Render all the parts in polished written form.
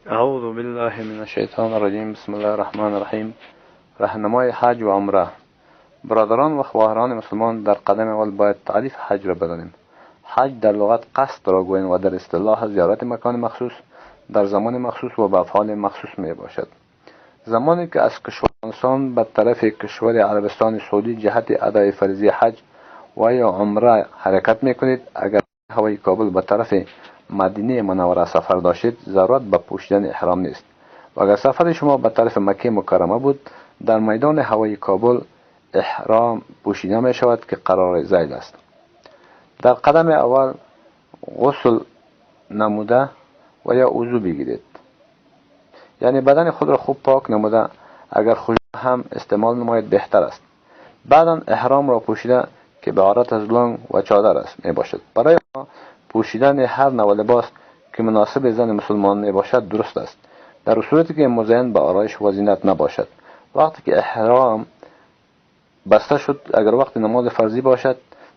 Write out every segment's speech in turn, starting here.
اعوذ بالله من الشیطان الرجیم. بسم الله الرحمن الرحیم. راهنمای حج و عمره. برادران و خواهران مسلمان، در قدم اول باید تعریف حج را بدانیم. حج در لغت قصد را گویند و در اصطلاح زیارت مکان مخصوص در زمان مخصوص و به افعال مخصوص می باشد. زمانی که از کشور انسان به طرف کشور عربستان سعودی جهت ادای فریضه حج و یا عمره حرکت می کنید، اگر هوای کابل به طرف مدینه منوره سفر داشتید، ضرورت به پوشیدن احرام نیست. و اگر سفر شما به طرف مکه مکرمه بود، در میدان هوایی کابل احرام پوشیده می شود که قرار زیل است. در قدم اول غسل نموده و یا وضو بگیرید، یعنی بدن خود را خوب پاک نموده، اگر خوشبو هم استعمال نماید بهتر است. بعدا احرام را پوشیده که به عبارت از لنگ و چادر است می باشد. برای ما پوشیدن هر نوع لباس که مناسب زن مسلمان می باشد درست است، در صورتی که مزین به آرایش و زینت نباشد. وقتی که احرام بسته شد، اگر وقت نماز فرضی باشد،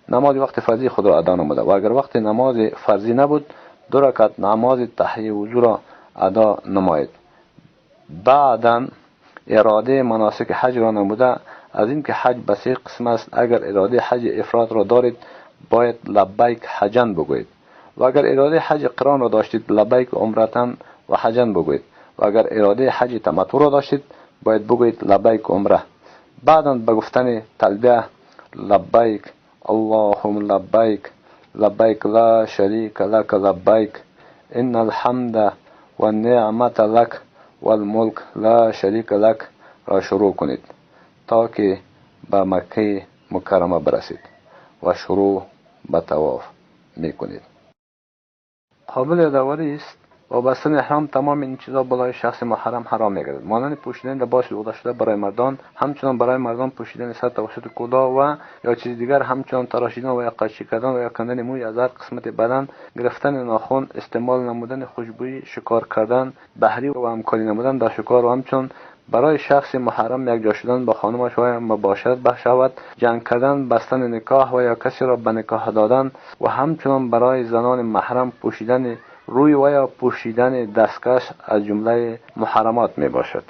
نماز وقت فرضی خود را ادا نموده، و اگر وقت نماز فرضی نبود، 2 رکعت نماز تحیه وضو را ادا نماید. بعدا اراده مناسک حج را نموده. از این که حج به 3 قسم است، اگر اراده حج افراد را دارید باید لبیک حجن بگویید، و اگر اراده حج قران را داشتید لبیک عمرتن و حجن بگویید، و اگر اراده حج تمتع را داشتید باید بگویید لبیک عمره. بعدا به گفتن تلبیه لبیک اللهم لبیک لبیک لا شریک لک لبیک ان الحمد والنعمت لک والملک لا شریک لک را شروع کنید تا که به مکه مکرمه برسید و شروع به طواف میکنید. قابل یادآوری است با بستن احرام تمام این چیزا بالای شخص محرم حرام میگردد، مانند پوشیدن لباس دوخته شده برای مردان، همچنان برای مردان پوشیدن سر توسط کوتاه و یا چیز دیگر، همچنان تراشیدن و یا قچی کردن و یا کندن موی از هر قسمت بدن، گرفتن ناخن، استعمال نمودن خوشبویی، شکار کردن بحری و همکاری نمودن در شکار، و همچنان برای شخص محرم یک جا شدن با خانمش و مباشرت به شهوت، جنگ کردن، بستن نکاح و یا کسی را به نکاح دادن، و همچنان برای زنان محرم پوشیدن روی و یا پوشیدن دستکش از جمله محرمات می باشد.